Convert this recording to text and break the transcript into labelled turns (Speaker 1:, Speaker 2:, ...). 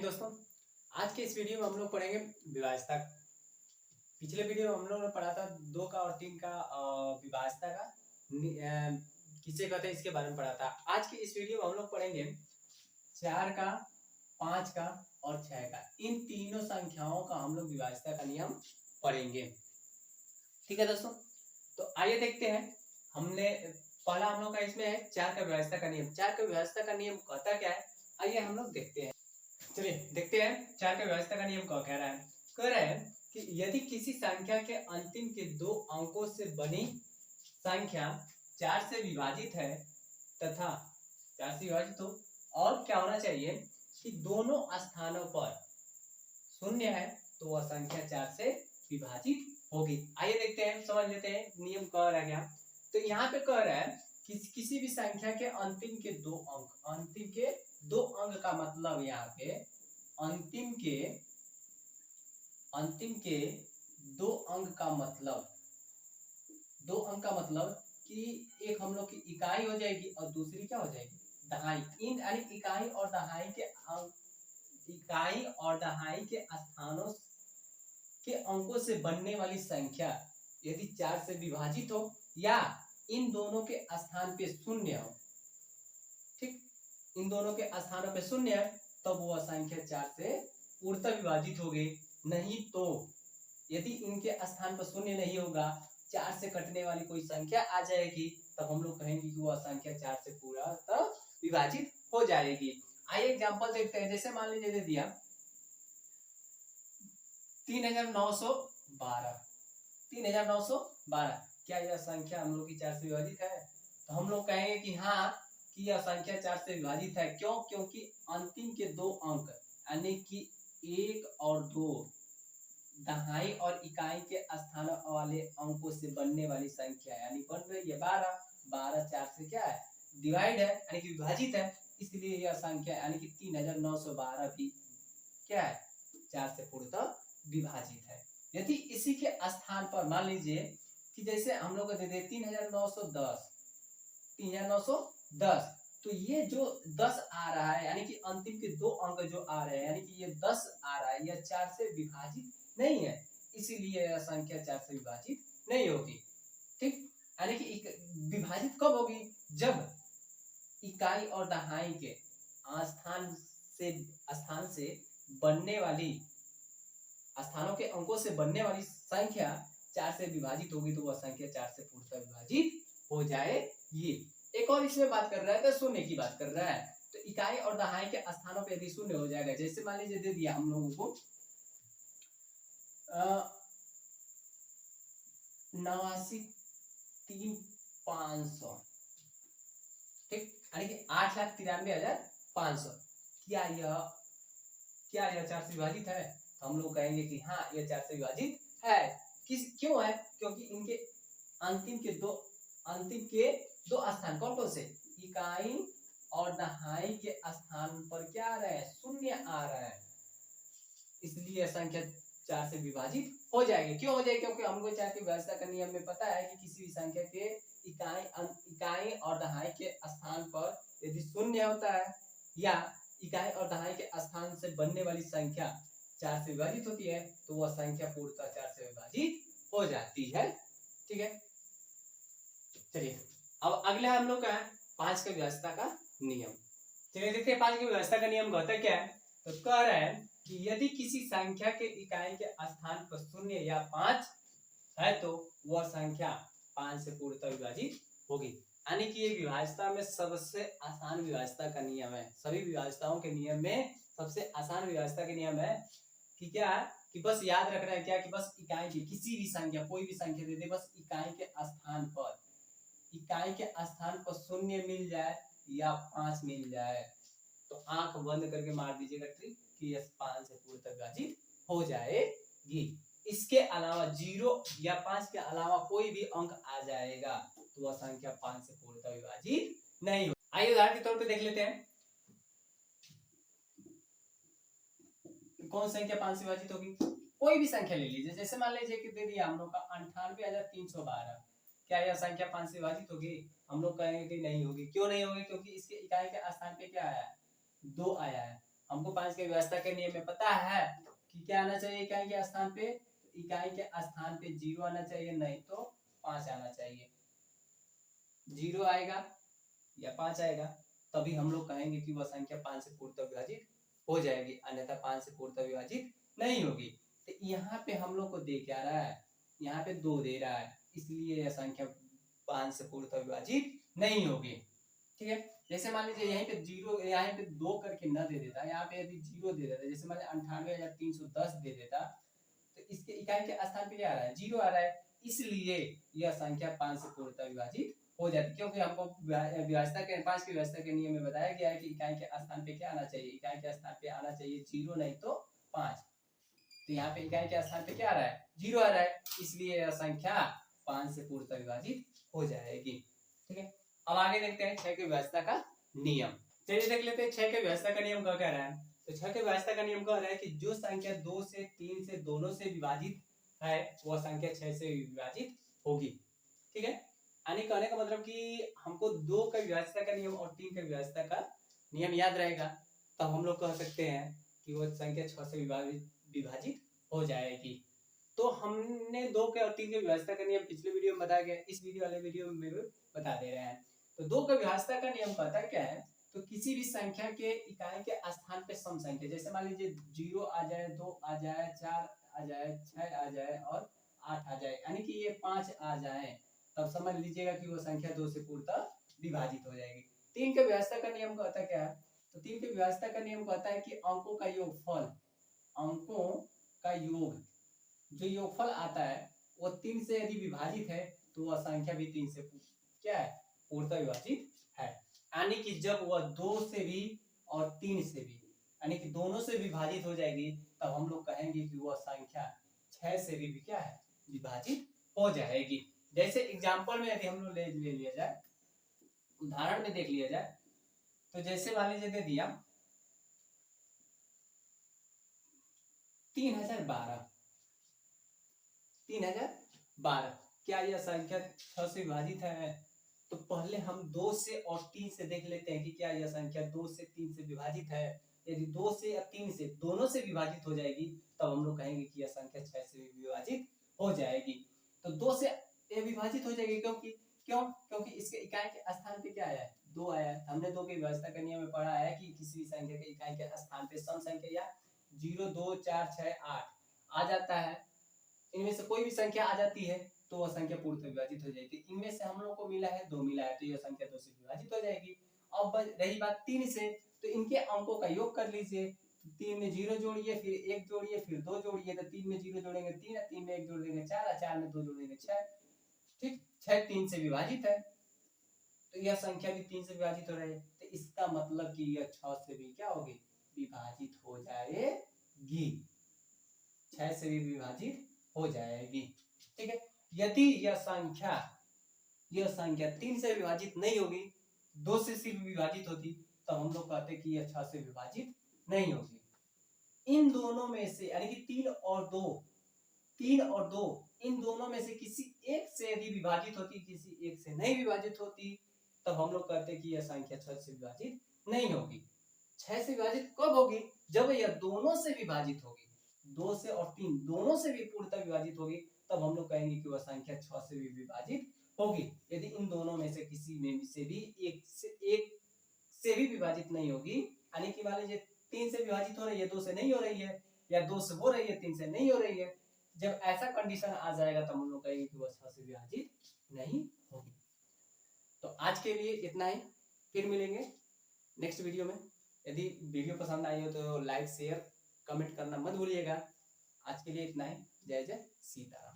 Speaker 1: Morning दोस्तों। आज के इस वीडियो में हम लोग पढ़ेंगे विभाज्यता। पिछले वीडियो में हम लोगों ने पढ़ा था 2 का और 3 का विभाज्यता का किसे कहते हैं इसके बारे में पढ़ा था। आज के इस वीडियो में हम लोग पढ़ेंगे 4 का, 5 का और 6 का। इन तीनों संख्याओं का हम लोग विभाज्यता का नियम पढ़ेंगे। ठीक है दोस्तों, तो आइए देखते हैं। हमने पहला हम लोग का इसमें है 4 का विभाज्यता का नियम। 4 का विभाज्यता का नियम कहता क्या है, आइए हम लोग देखते हैं। चलिए देखते हैं 4 का विभाज्यता का नियम क्या कह रहा है। कह रहा है कि यदि किसी संख्या के अंतिम के 2 अंकों से बनी संख्या 4 से विभाजित है तथा 4 से विभाजित हो और क्या होना चाहिए कि दोनों स्थानों पर शून्य है तो वह संख्या 4 से विभाजित होगी। आइए देखते हैं, समझ लेते हैं नियम कह रहा है क्या। तो यहाँ पे कह रहा है कि किसी भी संख्या के अंतिम के 2 अंक, अंतिम के 2 अंक का मतलब यहाँ पे अंतिम के 2 अंक का मतलब 2 अंक का मतलब कि एक हम लोग की इकाई हो जाएगी और दूसरी क्या हो जाएगी, दहाई। इन यानी इकाई और दहाई के स्थानों के अंकों से बनने वाली संख्या यदि 4 से विभाजित हो या इन दोनों के स्थान पे शून्य हो, ठीक, इन दोनों के स्थानों पे शून्य है तब वह संख्या 4 से पूर्णतः विभाजित होगी। नहीं तो यदि इनके स्थान पर शून्य नहीं होगा, 4 से कटने वाली कोई संख्या आ जाएगी, तब हम लोग कहेंगे कि वह संख्या 4 से पूर्णतः विभाजित हो जाएगी। आइए एग्जांपल देखते हैं। जैसे मान लीजिए दे दिया 3912। 3912 क्या यह संख्या हम लोग की 4 से विभाजित है? तो हम लोग कहेंगे कि हाँ, कि यह संख्या 4 से विभाजित है। क्यों? क्योंकि अंतिम के 2 अंक यानी कि 1 और 2 दहाई और इकाई के स्थान वाले अंकों से बनने वाली संख्या यानी बन रही है 12। 12 4 से क्या है, डिवाइड है यानी कि विभाजित है। इसलिए यह संख्या यानी कि 3912 भी क्या है, 4 से पूर्णतः विभाजित है। यदि इसी के स्थान पर मान लीजिए कि जैसे हम लोग दे दे 3910, 3910, तो ये जो 10 आ रहा है यानी कि अंतिम के 2 अंक जो आ रहे हैं यानी कि ये 10 आ रहा है, यह 4 से विभाजित नहीं है, इसीलिए यह संख्या 4 से विभाजित नहीं होगी। ठीक, यानी कि विभाजित कब होगी, जब इकाई और दहाई के स्थान से बनने वाली स्थानों के अंकों से बनने वाली संख्या 4 से विभाजित होगी, तो वह संख्या 4 से पूर्णतः विभाजित हो जाएगी। एक और इसमें बात कर रहा है तो शून्य की बात कर रहा है। तो इकाई और दहाई के स्थानों पे यदि शून्य हो जाएगा, जैसे मान लीजिए दे दिया हम लोगों को 89,3,500, ठीक, यानी कि 8,93,500। क्या यह 4 से विभाजित है? तो हम लोग कहेंगे कि हाँ, यह 4 से विभाजित है। क्यों है? क्योंकि इनके अंतिम के दो स्थान कौन कौन से, इकाई और दहाई के स्थान पर क्या आ रहे हैं, शून्य आ रहे हैं, इसलिए संख्या 4 से विभाजित हो जाएगी। क्यों हो जाएगी? क्योंकि हमको 4 की विभाज्यता का नियम में पता है कि किसी भी संख्या के इकाई और दहाई के स्थान पर यदि शून्य होता है या इकाई और दहाई के स्थान से बनने वाली संख्या 4 से विभाजित होती है, तो वह संख्या पूर्णतः 4 से विभाजित हो जाती है। ठीक है, चलिए अब अगला हम लोग का है 5 का विभाज्यता का नियम। चलिए देखते हैं 5 की विभाज्यता का नियम कहता क्या है। तो कह रहा है कि यदि किसी संख्या के इकाई के स्थान पर 0 या 5 है तो वह संख्या 5 से पूर्णतः विभाजित होगी। यानी कि ये विभाज्यता में सबसे आसान विभाज्यता का नियम है। सभी विभाज्यताओं के नियम में सबसे आसान विभाज्यता के नियम है कि क्या है, कि बस याद रखना है क्या, कि बस इकाई की किसी भी संख्या, कोई भी संख्या दे दे, बस इकाई के स्थान पर 0 मिल जाए या 5 मिल जाए तो आंख बंद करके मार दीजिएगा ट्रिक कि यह 5 से पूर्णतः विभाजित हो जाएगी। इसके अलावा 0 या 5 के अलावा कोई भी अंक आ जाएगा तो वह संख्या 5 से पूर्णतः विभाजित नहीं हो। आइए उदाहरण के तौर पे देख लेते हैं कौन संख्या 5 से विभाजित होगी। कोई भी संख्या ले लीजिए, जैसे मान लीजिए कि दे दिया हम लोग का 98,312। क्या यह संख्या 5 से विभाजित होगी? हम लोग कहेंगे कि नहीं होगी। क्यों नहीं होगी? क्योंकि इसके इकाई के स्थान पे क्या आया है, 2 आया है। हमको 5 के व्यवस्था के नियम में पता है कि क्या आना चाहिए इकाई के स्थान पे, इकाई के स्थान पे 0 आना चाहिए, नहीं तो 5 आना चाहिए। 0 आएगा या 5 आएगा तभी हम लोग कहेंगे कि वह संख्या 5 से पूर्णतः विभाजित हो जाएगी, अन्यथा 5 से पूर्णतः विभाजित नहीं होगी। तो यहाँ पे हम लोग को दे क्या रहा है, यहाँ पे 2 दे रहा है, इसलिए यह संख्या 5 से पूर्णतः विभाजित नहीं होगी। ठीक है, जैसे मान लीजिए यहीं पे 0, यहाँ पे 2 करके न दे देता, यहाँ पे यदि 0 दे देता, जैसे मान लीजिए 98,310 दे देता, तो इसके इकाई के स्थान पे क्या आ रहा है, 0 आ रहा है, इसलिए यह संख्या 5 से पूर्णतः विभाजित हो जाती, क्योंकि हमको व्यवस्था के 5 की व्यवस्था के नियम में बताया गया है कि इकाई के स्थान पे क्या आना चाहिए, इकाई के स्थान पे आना चाहिए 0 नहीं तो 5। तो यहाँ पे इकाई के स्थान पे क्या आ रहा है, 0 आ रहा है, इसलिए यह संख्या 5 से पूर्णतः विभाजित हो जाएगी। ठीक है, अब आगे देखते हैं 6 की व्यवस्था का नियम। चलिए देख लेते हैं 6 के व्यवस्था का नियम क्या कह रहा है। तो 6 के व्यवस्था का नियम कह रहा है कि जो संख्या 2 से 3 से दोनों से विभाजित है वह संख्या 6 से विभाजित होगी। ठीक है, यानी कहने का मतलब कि हमको 2 का व्यवस्था का नियम और 3 का व्यवस्था का नियम याद रहेगा, तब हम लोग कह सकते हैं कि वह संख्या 6 से विभाजित हो जाएगी। तो हमने 2 के और 3 के व्यवस्था का नियम पिछले वीडियो में बताया गया, इस वीडियो वाले वीडियो में भी बता दे रहे हैं। तो 2 का व्यवस्था का नियम कहता है क्या है, तो किसी भी संख्या के इकाई के स्थान पे सम संख्या, जैसे मान लीजिए 0 आ जाए, 2 आ जाए, 4 आ जाए, 6 आ जाए और 8 आ जाए, यानी कि ये 5 आ जाए, तब समझ लीजिएगा कि वो संख्या 2 से पूर्णतः विभाजित हो जाएगी। 3 के व्यवस्था का नियम कहता है क्या है, तो 3 के व्यवस्था का नियम कहता है कि अंकों का योगफल, अंकों का योग, जो योगफल आता है वो 3 से यदि विभाजित है तो वह संख्या भी 3 से क्या है, पूर्णतः विभाजित है। यानी कि जब वह 2 से भी और 3 से भी, यानी कि दोनों से विभाजित हो जाएगी, तब हम लोग कहेंगे कि वह संख्या 6 से भी क्या है, विभाजित हो जाएगी। जैसे एग्जाम्पल में यदि हम लोग ले लिया जाए, उदाहरण में देख लिया जाए, तो जैसे मान लीजिए दे दिया 3012, 3012, क्या यह संख्या 6 से विभाजित है? तो पहले हम 2 से और 3 से देख लेते हैं कि क्या यह संख्या 2 से 3 से विभाजित है। यदि 2 से या 3 से दोनों से विभाजित हो जाएगी तब हम लोग कहेंगे कि यह संख्या 6 से विभाजित हो जाएगी। तो 2 से ये विभाजित हो जाएगी, क्योंकि इसके इकाई के स्थान पे क्या आया है, 2 आया है। हमने 2 की व्यवस्था के नियम में पढ़ा है कि किसी भी संख्या के इकाई के स्थान पे सम संख्या या 0, 2, 4, 6, 8 आ जाता है, इनमें से कोई भी संख्या आ जाती है तो वह संख्या पूर्णतः विभाजित हो जाएगी। इनमें से हम लोग को मिला है 2 मिला है, तो यह संख्या 2 से विभाजित हो जाएगी। अब रही बात 3 से, तो इनके अंकों का योग कर लीजिए। 3 में 0 जोड़िए, फिर 1 जोड़िए, फिर 2 जोड़िए, तो 3 में 0 जोड़ेंगे 3, 3 में 1 जोड़ देंगे 4, 4 में 2 जोड़ेंगे 6। ठीक, 6 3 से विभाजित है, तो यह संख्या भी 3 से विभाजित हो रही है, तो इसका मतलब कि यह 6 से भी क्या होगी, विभाजित हो जाएगी, 6 से भी विभाजित हो जाएगी। ठीक है, यदि यह संख्या 3 से विभाजित नहीं होगी, 2 से सिर्फ विभाजित होती, तो हम लोग कहते कि यह 6 से विभाजित नहीं होगी। इन दोनों में से, यानी कि 3 और 2 इन दोनों में से किसी एक से यदि विभाजित होती, किसी एक से नहीं विभाजित होती, तब हम लोग कहते कि यह संख्या 6 से विभाजित नहीं होगी। 6 से विभाजित कब होगी, जब यह दोनों से विभाजित होगी, 2 से और 3 दोनों से भी पूर्णतः विभाजित होगी, तब हम लोग कहेंगे कि वह संख्या 6 से भी विभाजित होगी। यदि इन दोनों में से किसी में से भी एक से भी विभाजित नहीं होगी, यानी कि मान लीजिए 3 से विभाजित हो रही है, 2 से नहीं हो रही है, या 2 से हो रही है, 3 से नहीं हो रही है, जब ऐसा कंडीशन आ जाएगा तब हम लोग कहेंगे कि वह 6 से विभाजित नहीं होगी। तो आज के लिए इतना ही, फिर मिलेंगे नेक्स्ट वीडियो में। यदि वीडियो पसंद आई हो तो लाइक, शेयर, कमेंट करना मत भूलिएगा। आज के लिए इतना ही। जय जय सीताराम।